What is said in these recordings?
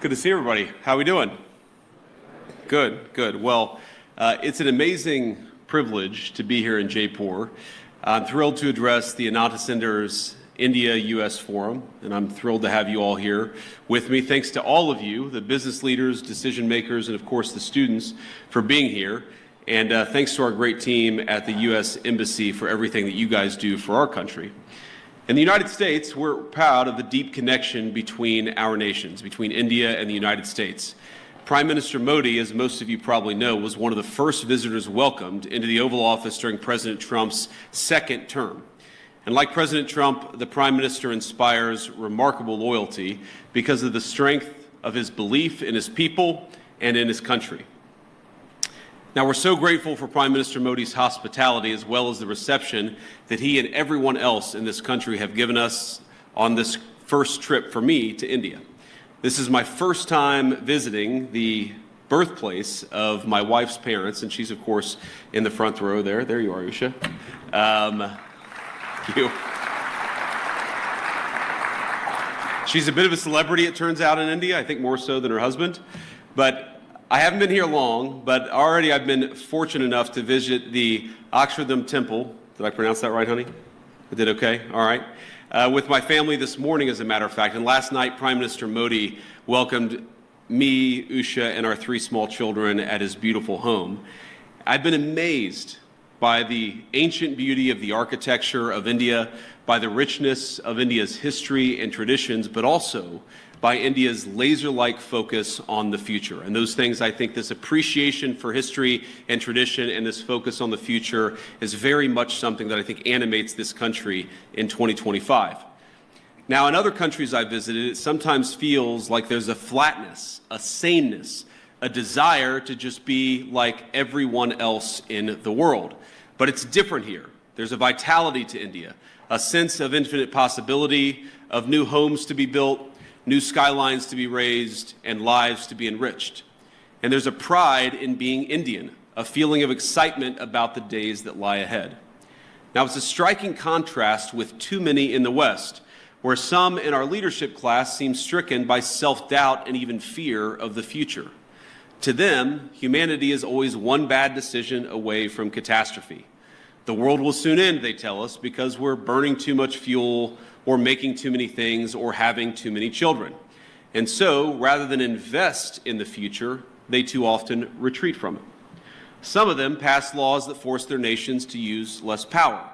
Good to see everybody. How are we doing? Good, good. Well, it's an amazing privilege to be here in Jaipur. I'm thrilled to address the Ananta Center's India-US Forum, and I'm thrilled to have you all here with me. Thanks to all of you, the business leaders, decision makers, and of course the students for being here. And thanks to our great team at the U.S. Embassy for everything that you guys do for our country. In the United States, we're proud of the deep connection between our nations, between India and the United States. Prime Minister Modi, as most of you probably know, was one of the first visitors welcomed into the Oval Office during President Trump's second term. And like President Trump, the Prime Minister inspires remarkable loyalty because of the strength of his belief in his people and in his country. Now, we're so grateful for Prime Minister Modi's hospitality as well as the reception that he and everyone else in this country have given us on this first trip for me to India. This is my first time visiting the birthplace of my wife's parents, and she's, of course, in the front row there. There you are, Usha. You. She's a bit of a celebrity, it turns out, in India, I think more so than her husband. But I haven't been here long, but already I've been fortunate enough to visit the Akshardham Temple. Did I pronounce that right, honey? I did okay? All right. With my family this morning, as a matter of fact. And last night, Prime Minister Modi welcomed me, Usha, and our 3 small children at his beautiful home. I've been amazed by the ancient beauty of the architecture of India, by the richness of India's history and traditions, but also by India's laser-like focus on the future. And those things, I think this appreciation for history and tradition and this focus on the future is very much something that I think animates this country in 2025. Now, in other countries I've visited, it sometimes feels like there's a flatness, a saneness, a desire to just be like everyone else in the world. But it's different here. There's a vitality to India, a sense of infinite possibility, of new homes to be built, new skylines to be raised, and lives to be enriched. And there's a pride in being Indian, a feeling of excitement about the days that lie ahead. Now, it's a striking contrast with too many in the West, where some in our leadership class seem stricken by self-doubt and even fear of the future. To them, humanity is always one bad decision away from catastrophe. The world will soon end, they tell us, because we're burning too much fuel or making too many things or having too many children. And so, rather than invest in the future, they too often retreat from it. Some of them pass laws that force their nations to use less power.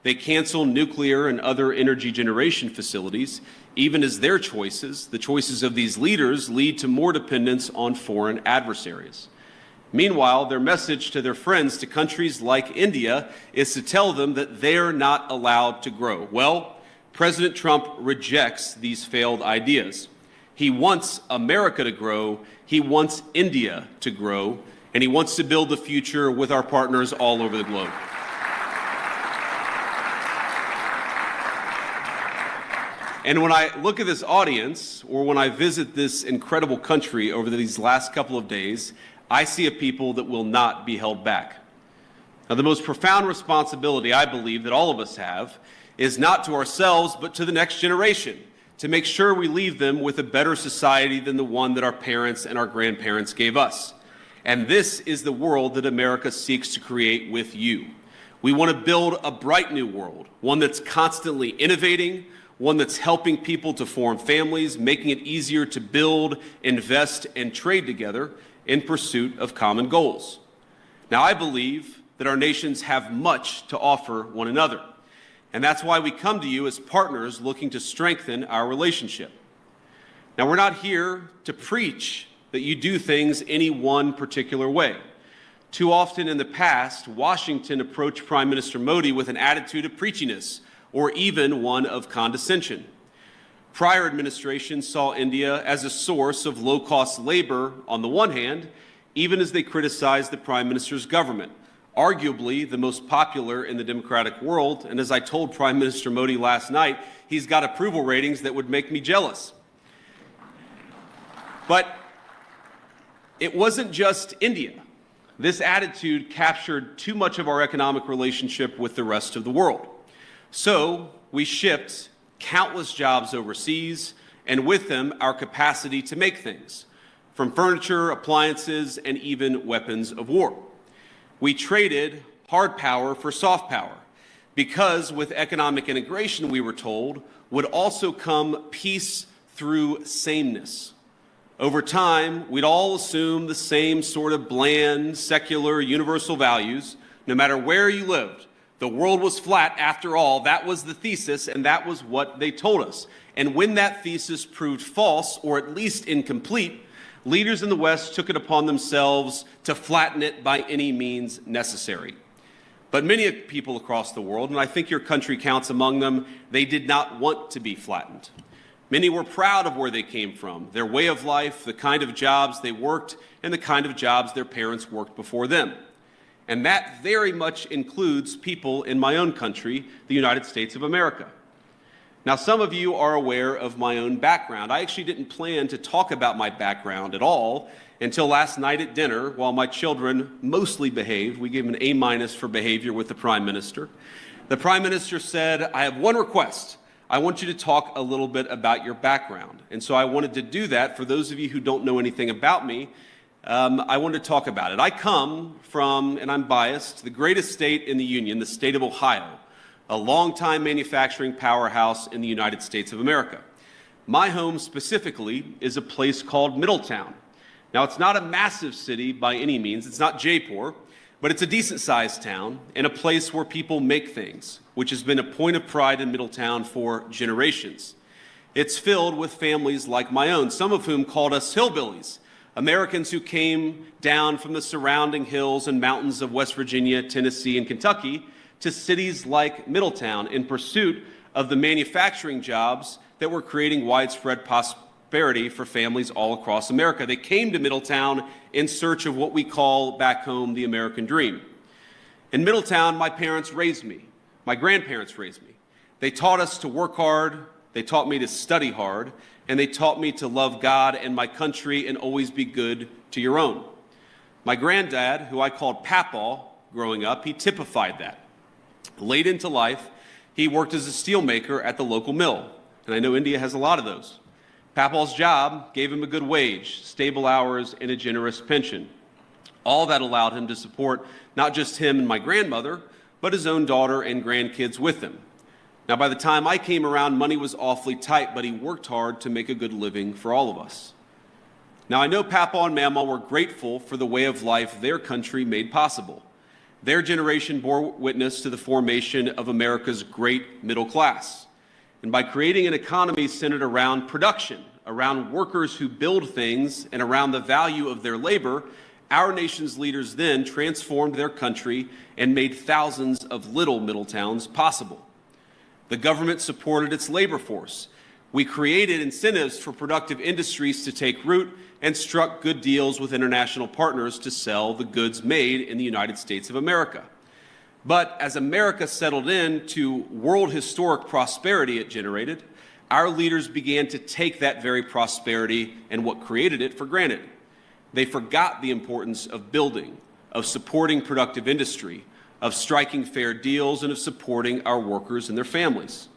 They cancel nuclear and other energy generation facilities, even as their choices, the choices of these leaders, lead to more dependence on foreign adversaries. Meanwhile, their message to their friends, to countries like India, is to tell them that they're not allowed to grow. Well, President Trump rejects these failed ideas. He wants America to grow, he wants India to grow, and he wants to build the future with our partners all over the globe. And when I look at this audience, or when I visit this incredible country over these last couple of days, I see a people that will not be held back. Now, the most profound responsibility, I believe, that all of us have is not to ourselves, but to the next generation, to make sure we leave them with a better society than the one that our parents and our grandparents gave us. And this is the world that America seeks to create with you. We want to build a bright new world, one that's constantly innovating, one that's helping people to form families, making it easier to build, invest, and trade together in pursuit of common goals. Now, I believe that our nations have much to offer one another. And that's why we come to you as partners looking to strengthen our relationship. Now, we're not here to preach that you do things any one particular way. Too often in the past, Washington approached Prime Minister Modi with an attitude of preachiness or even one of condescension. Prior administrations saw India as a source of low-cost labor on the one hand, even as they criticized the Prime Minister's government, arguably the most popular in the democratic world, and as I told Prime Minister Modi last night, he's got approval ratings that would make me jealous. But it wasn't just India. This attitude captured too much of our economic relationship with the rest of the world. So we shipped countless jobs overseas and with them, our capacity to make things, from furniture, appliances, and even weapons of war. We traded hard power for soft power, because with economic integration, we were told, would also come peace through sameness. Over time, we'd all assume the same sort of bland, secular, universal values, no matter where you lived. The world was flat after all. That was the thesis, and that was what they told us. And when that thesis proved false, or at least incomplete, leaders in the West took it upon themselves to flatten it by any means necessary. But many people across the world, and I think your country counts among them, they did not want to be flattened. Many were proud of where they came from, their way of life, the kind of jobs they worked, and the kind of jobs their parents worked before them. And that very much includes people in my own country, the United States of America. Now, some of you are aware of my own background. I actually didn't plan to talk about my background at all until last night at dinner, while my children mostly behaved. We gave them an A- for behavior with the Prime Minister. The Prime Minister said, I have one request. I want you to talk a little bit about your background. And so I wanted to do that. For those of you who don't know anything about me, I wanted to talk about it. I come from, and I'm biased, the greatest state in the Union, the state of Ohio, a longtime manufacturing powerhouse in the United States of America. My home specifically is a place called Middletown. Now, it's not a massive city by any means. It's not Jaipur, but it's a decent-sized town and a place where people make things, which has been a point of pride in Middletown for generations. It's filled with families like my own, some of whom called us hillbillies, Americans who came down from the surrounding hills and mountains of West Virginia, Tennessee, and Kentucky to cities like Middletown in pursuit of the manufacturing jobs that were creating widespread prosperity for families all across America. They came to Middletown in search of what we call back home the American dream. In Middletown, my parents raised me. My grandparents raised me. They taught us to work hard. They taught me to study hard. And they taught me to love God and my country and always be good to your own. My granddad, who I called Papaw growing up, he typified that. Late into life, he worked as a steelmaker at the local mill. And I know India has a lot of those. Papaw's job gave him a good wage, stable hours, and a generous pension. All that allowed him to support not just him and my grandmother, but his own daughter and grandkids with him. Now, by the time I came around, money was awfully tight, but he worked hard to make a good living for all of us. Now, I know Papaw and Mama were grateful for the way of life their country made possible. Their generation bore witness to the formation of America's great middle class. And by creating an economy centered around production, around workers who build things, and around the value of their labor, our nation's leaders then transformed their country and made thousands of little Middletowns possible. The government supported its labor force. We created incentives for productive industries to take root and struck good deals with international partners to sell the goods made in the United States of America. But as America settled into world historic prosperity it generated, our leaders began to take that very prosperity and what created it for granted. They forgot the importance of building, of supporting productive industry, of striking fair deals, and of supporting our workers and their families.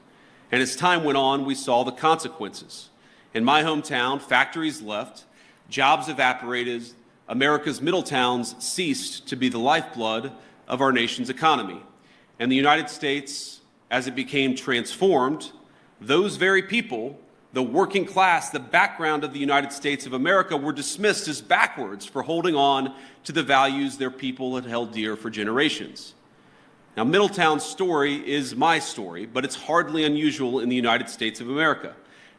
And as time went on, we saw the consequences. In my hometown, factories left, jobs evaporated, America's middle towns ceased to be the lifeblood of our nation's economy. And the United States, as it became transformed, those very people, the working class, the background of the United States of America, were dismissed as backwards for holding on to the values their people had held dear for generations. Now, Middletown's story is my story, but it's hardly unusual in the United States of America.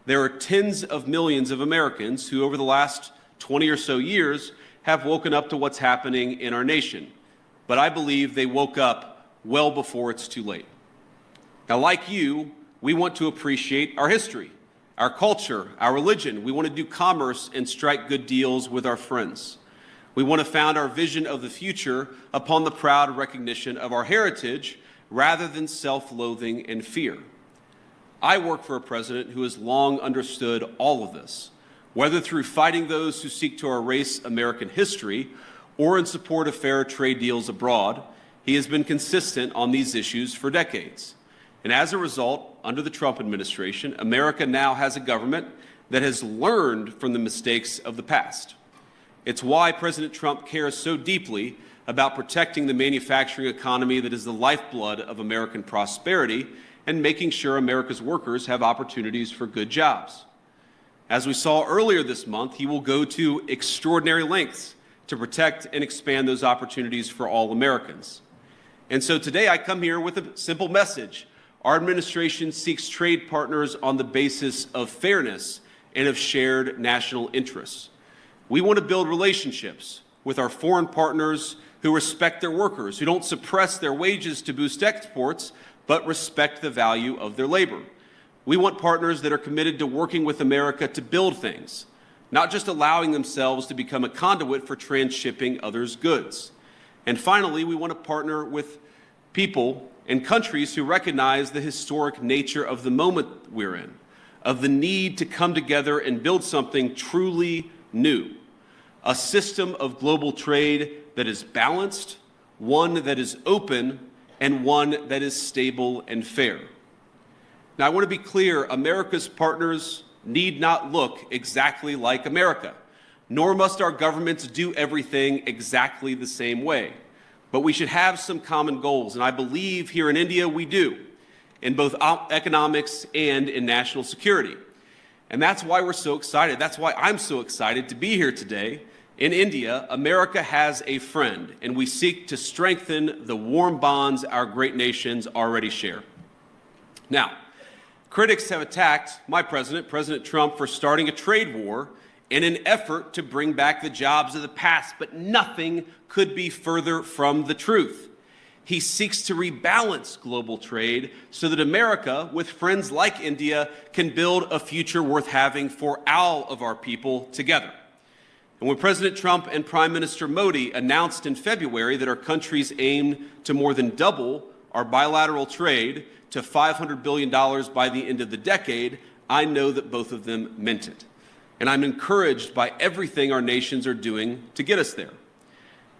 There are tens of millions of Americans who, over the last 20 or so years, have woken up to what's happening in our nation. But I believe they woke up well before it's too late. Now, like you, we want to appreciate our history, our culture, our religion. We want to do commerce and strike good deals with our friends. We want to found our vision of the future upon the proud recognition of our heritage rather than self-loathing and fear. I work for a president who has long understood all of this, whether through fighting those who seek to erase American history or in support of fair trade deals abroad. He has been consistent on these issues for decades. And as a result, under the Trump administration, America now has a government that has learned from the mistakes of the past. It's why President Trump cares so deeply about protecting the manufacturing economy that is the lifeblood of American prosperity and making sure America's workers have opportunities for good jobs. As we saw earlier this month, he will go to extraordinary lengths to protect and expand those opportunities for all Americans. And so today I come here with a simple message. Our administration seeks trade partners on the basis of fairness and of shared national interests. We want to build relationships with our foreign partners who respect their workers, who don't suppress their wages to boost exports, but respect the value of their labor. We want partners that are committed to working with America to build things, not just allowing themselves to become a conduit for transshipping others' goods. And finally, we want to partner with people and countries who recognize the historic nature of the moment we're in, of the need to come together and build something truly new, a system of global trade that is balanced, one that is open, and one that is stable and fair. Now, I want to be clear, America's partners need not look exactly like America, nor must our governments do everything exactly the same way. But we should have some common goals, and I believe here in India we do, in both economics and in national security. And that's why we're so excited. That's why I'm so excited to be here today. In India, America has a friend, and we seek to strengthen the warm bonds our great nations already share. Now, critics have attacked my president, President Trump, for starting a trade war in an effort to bring back the jobs of the past, but nothing could be further from the truth. He seeks to rebalance global trade so that America, with friends like India, can build a future worth having for all of our people together. And when President Trump and Prime Minister Modi announced in February that our countries aim to more than double our bilateral trade to $500 billion by the end of the decade, I know that both of them meant it. And I'm encouraged by everything our nations are doing to get us there.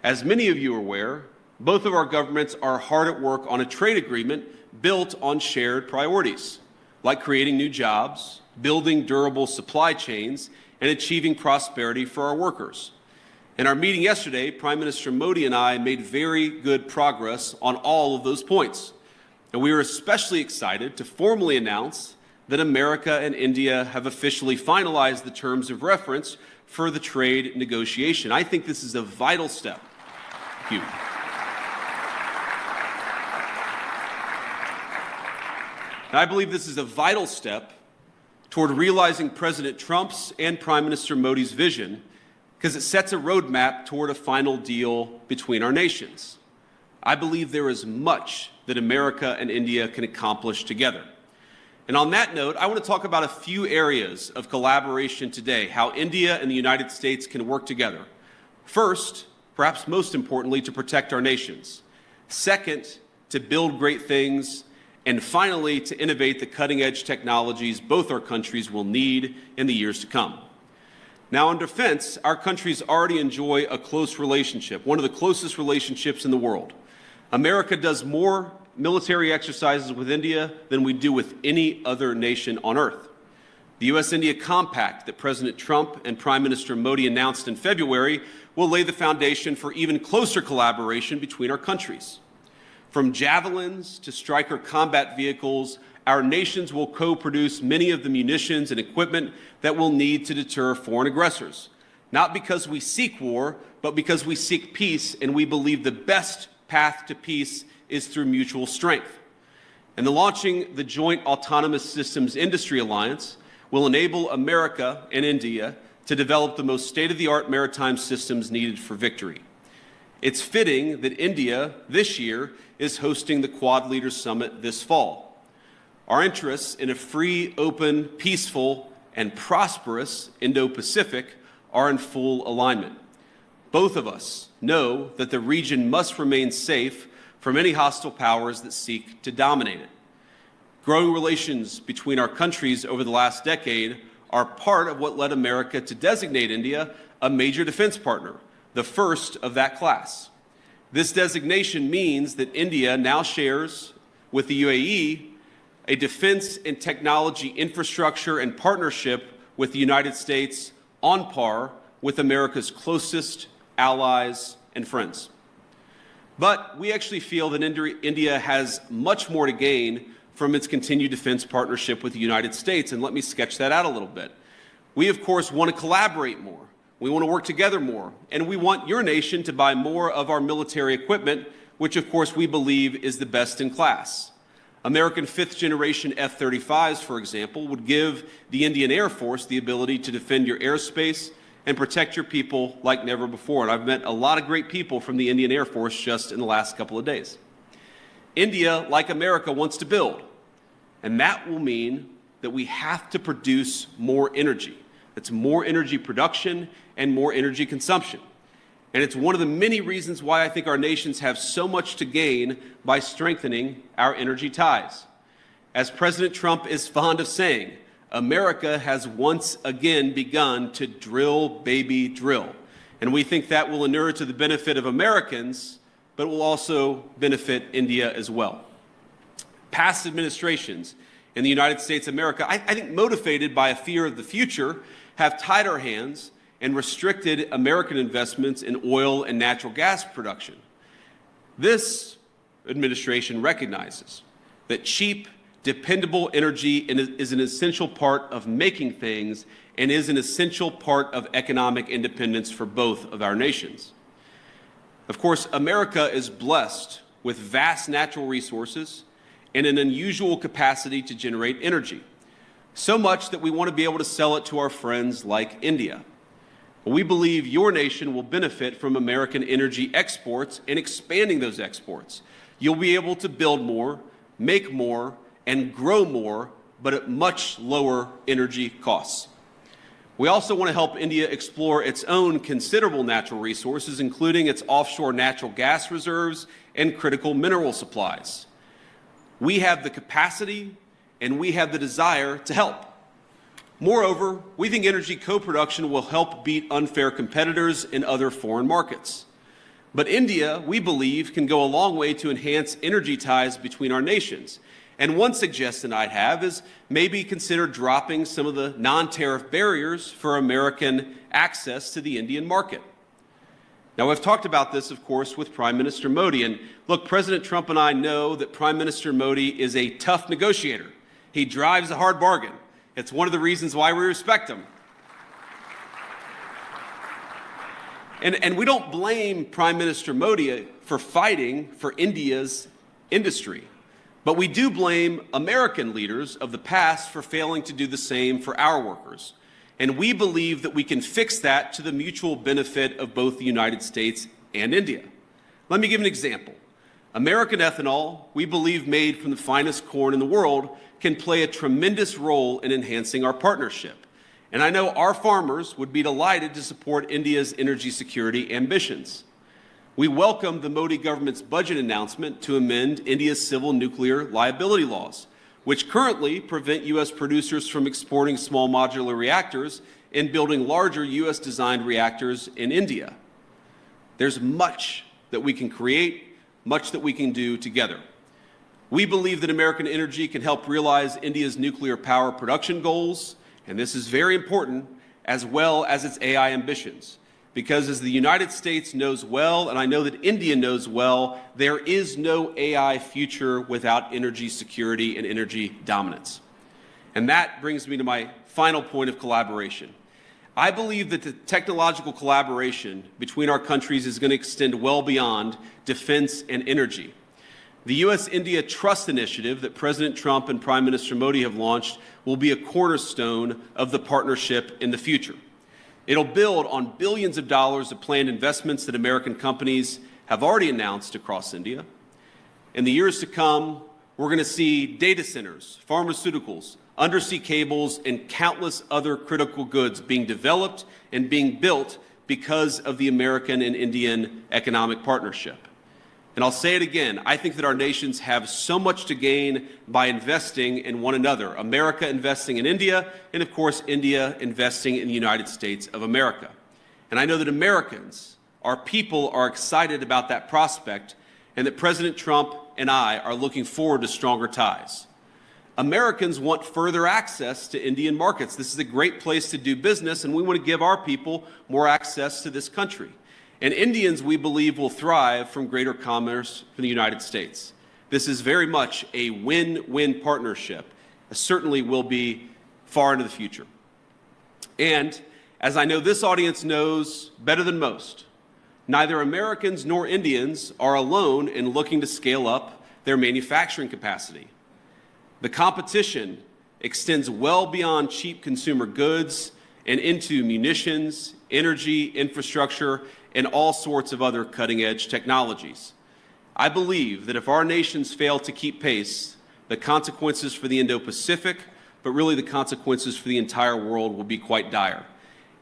As many of you are aware, both of our governments are hard at work on a trade agreement built on shared priorities, like creating new jobs, building durable supply chains, and achieving prosperity for our workers. In our meeting yesterday, Prime Minister Modi and I made very good progress on all of those points. And we are especially excited to formally announce that America and India have officially finalized the terms of reference for the trade negotiation. I think this is a vital step. Thank you. And I believe this is a vital step toward realizing President Trump's and Prime Minister Modi's vision, because it sets a roadmap toward a final deal between our nations. I believe there is much that America and India can accomplish together. And on that note, I want to talk about a few areas of collaboration today, how India and the United States can work together. First, perhaps most importantly, to protect our nations. Second, to build great things. And finally, to innovate the cutting-edge technologies both our countries will need in the years to come. Now, in defense, our countries already enjoy a close relationship, one of the closest relationships in the world. America does more military exercises with India than we do with any other nation on earth. The U.S.-India Compact that President Trump and Prime Minister Modi announced in February will lay the foundation for even closer collaboration between our countries. From javelins to Stryker combat vehicles, our nations will co-produce many of the munitions and equipment that we'll need to deter foreign aggressors. Not because we seek war, but because we seek peace, and we believe the best path to peace is through mutual strength. And the launching the Joint Autonomous Systems Industry Alliance will enable America and India to develop the most state-of-the-art maritime systems needed for victory. It's fitting that India, this year, is hosting the Quad Leaders Summit this fall. Our interests in a free, open, peaceful, and prosperous Indo-Pacific are in full alignment. Both of us know that the region must remain safe from any hostile powers that seek to dominate it. Growing relations between our countries over the last decade are part of what led America to designate India a major defense partner, the first of that class. This designation means that India now shares with the UAE a defense and technology infrastructure and partnership with the United States on par with America's closest allies and friends. But we actually feel that India has much more to gain from its continued defense partnership with the United States, and let me sketch that out a little bit. We, of course, want to collaborate more. We want to work together more, and we want your nation to buy more of our military equipment, which, of course, we believe is the best in class. American fifth-generation F-35s, for example, would give the Indian Air Force the ability to defend your airspace and protect your people like never before. And I've met a lot of great people from the Indian Air Force just in the last couple of days. India, like America, wants to build, and that will mean that we have to produce more energy. It's more energy production and more energy consumption. And it's one of the many reasons why I think our nations have so much to gain by strengthening our energy ties. As President Trump is fond of saying, America has once again begun to drill, baby, drill. And we think that will inure to the benefit of Americans, but will also benefit India as well. Past administrations in the United States of America, I think motivated by a fear of the future, have tied our hands and restricted American investments in oil and natural gas production. This administration recognizes that cheap, dependable energy is an essential part of making things and is an essential part of economic independence for both of our nations. Of course, America is blessed with vast natural resources and an unusual capacity to generate energy, so much that we want to be able to sell it to our friends like India. We believe your nation will benefit from American energy exports and expanding those exports. You'll be able to build more, make more, and grow more, but at much lower energy costs. We also want to help India explore its own considerable natural resources, including its offshore natural gas reserves and critical mineral supplies. We have the capacity and we have the desire to help. Moreover, we think energy co-production will help beat unfair competitors in other foreign markets. But India, we believe, can go a long way to enhance energy ties between our nations. And one suggestion I'd have is maybe consider dropping some of the non-tariff barriers for American access to the Indian market. Now, I've talked about this, of course, with Prime Minister Modi. And look, President Trump and I know that Prime Minister Modi is a tough negotiator. He drives a hard bargain. It's one of the reasons why we respect him. And we don't blame Prime Minister Modi for fighting for India's industry, but we do blame American leaders of the past for failing to do the same for our workers. And we believe that we can fix that to the mutual benefit of both the United States and India. Let me give an example. American ethanol, we believe made from the finest corn in the world, can play a tremendous role in enhancing our partnership. And I know our farmers would be delighted to support India's energy security ambitions. We welcome the Modi government's budget announcement to amend India's civil nuclear liability laws, which currently prevent U.S. producers from exporting small modular reactors and building larger U.S.-designed reactors in India. There's much that we can create, much that we can do together. We believe that American energy can help realize India's nuclear power production goals, and this is very important, as well as its AI ambitions. Because as the United States knows well, and I know that India knows well, there is no AI future without energy security and energy dominance. And that brings me to my final point of collaboration. I believe that the technological collaboration between our countries is going to extend well beyond defense and energy. The U.S.-India Trust Initiative that President Trump and Prime Minister Modi have launched will be a cornerstone of the partnership in the future. It'll build on billions of dollars of planned investments that American companies have already announced across India. In the years to come, we're going to see data centers, pharmaceuticals, undersea cables, and countless other critical goods being developed and being built because of the American and Indian economic partnership. And I'll say it again, I think that our nations have so much to gain by investing in one another. America investing in India, and of course, India investing in the United States of America. And I know that Americans, our people, are excited about that prospect, and that President Trump and I are looking forward to stronger ties. Americans want further access to Indian markets. This is a great place to do business, and we want to give our people more access to this country. And Indians, we believe, will thrive from greater commerce from the United States. This is very much a win-win partnership. It certainly will be far into the future. And as I know this audience knows better than most, neither Americans nor Indians are alone in looking to scale up their manufacturing capacity. The competition extends well beyond cheap consumer goods and into munitions, energy, infrastructure, and all sorts of other cutting-edge technologies. I believe that if our nations fail to keep pace, the consequences for the Indo-Pacific, but really the consequences for the entire world, will be quite dire.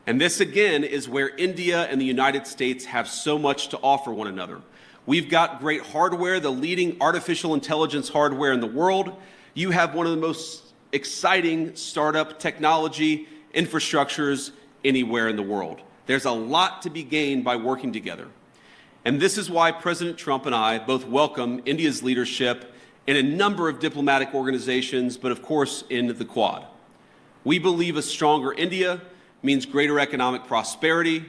And this, again, is where India and the United States have so much to offer one another. We've got great hardware, the leading artificial intelligence hardware in the world. You have one of the most exciting startup technology infrastructures anywhere in the world. There's a lot to be gained by working together. And this is why President Trump and I both welcome India's leadership in a number of diplomatic organizations, but of course in the Quad. We believe a stronger India means greater economic prosperity,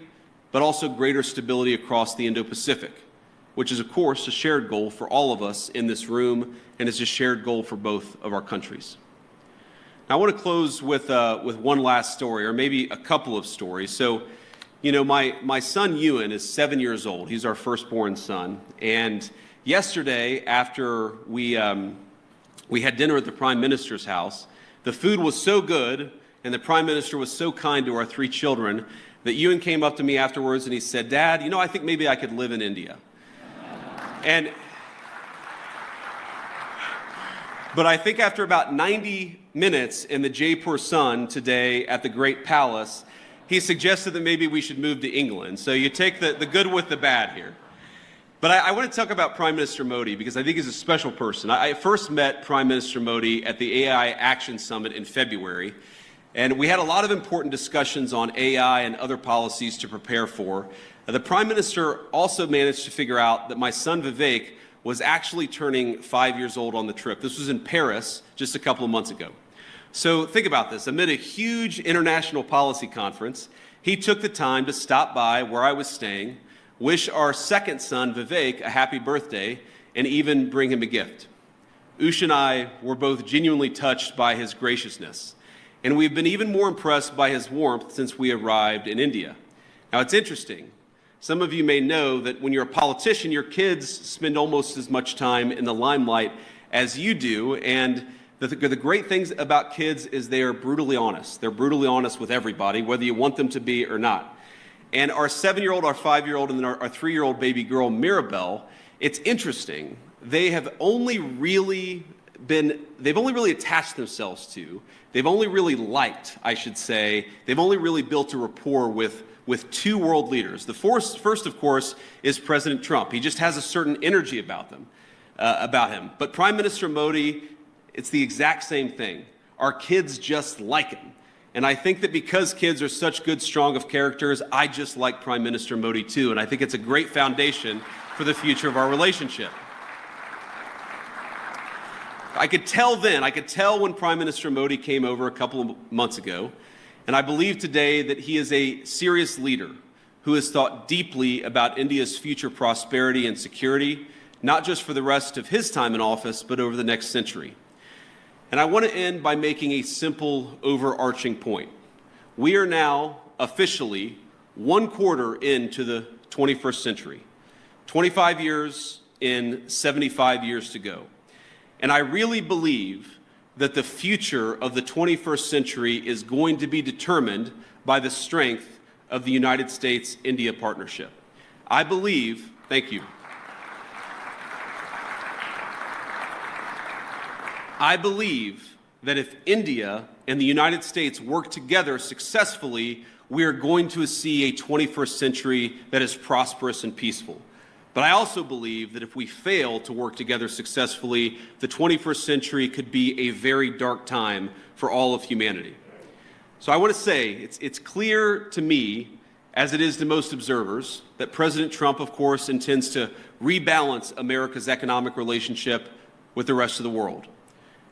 but also greater stability across the Indo-Pacific, which is of course a shared goal for all of us in this room, and is a shared goal for both of our countries. Now, I want to close with one last story, or maybe a couple of stories. So, you know, my son Ewan is 7 years old. He's our firstborn son. And yesterday, after we had dinner at the Prime Minister's house, the food was so good and the Prime Minister was so kind to our three children that Ewan came up to me afterwards and he said, "Dad, you know, I think maybe I could live in India." But I think after about 90 minutes in the Jaipur sun today at the Great Palace, he suggested that maybe we should move to England. So you take the good with the bad here. But I want to talk about Prime Minister Modi because I think he's a special person. I first met Prime Minister Modi at the AI Action Summit in February, and we had a lot of important discussions on AI and other policies to prepare for. The Prime Minister also managed to figure out that my son Vivek was actually turning 5 years old on the trip. This was in Paris just a couple of months ago. So think about this. Amid a huge international policy conference, he took the time to stop by where I was staying, wish our second son, Vivek, a happy birthday, and even bring him a gift. Ush and I were both genuinely touched by his graciousness, and we've been even more impressed by his warmth since we arrived in India. Now, it's interesting. Some of you may know that when you're a politician, your kids spend almost as much time in the limelight as you do, and the great things about kids is they are brutally honest. They're brutally honest with everybody, whether you want them to be or not. And our 7-year-old, our 5-year-old, and then our 3-year-old baby girl, Mirabelle, it's interesting. They've only really attached themselves to, they've only really liked, I should say, they've only really built a rapport with two world leaders. The first, of course, is President Trump. He just has a certain energy about him. But Prime Minister Modi, it's the exact same thing. Our kids just like him. And I think that because kids are such good, strong of characters, I just like Prime Minister Modi too. And I think it's a great foundation for the future of our relationship. I could tell when Prime Minister Modi came over a couple of months ago, and I believe today that he is a serious leader who has thought deeply about India's future prosperity and security, not just for the rest of his time in office, but over the next century. And I want to end by making a simple, overarching point. We are now officially 1/4 into the 21st century, 25 years in, 75 years to go. And I really believe that the future of the 21st century is going to be determined by the strength of the United States-India partnership. I believe, thank you. I believe that if India and the United States work together successfully, we are going to see a 21st century that is prosperous and peaceful. But I also believe that if we fail to work together successfully, the 21st century could be a very dark time for all of humanity. So I want to say, it's clear to me, as it is to most observers, that President Trump, of course, intends to rebalance America's economic relationship with the rest of the world.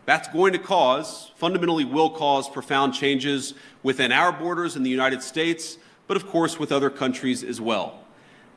That's going to fundamentally will cause profound changes within our borders in the United States, but of course with other countries as well.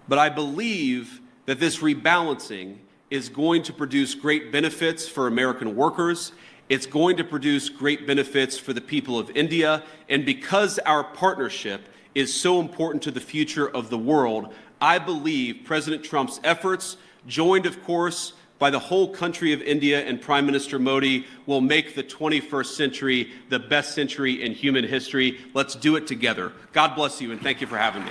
But I believe that this rebalancing is going to produce great benefits for American workers. It's going to produce great benefits for the people of India. And because our partnership is so important to the future of the world, I believe President Trump's efforts, joined, of course, by the whole country of India and Prime Minister Modi, will make the 21st century the best century in human history. Let's do it together. God bless you, and thank you for having me.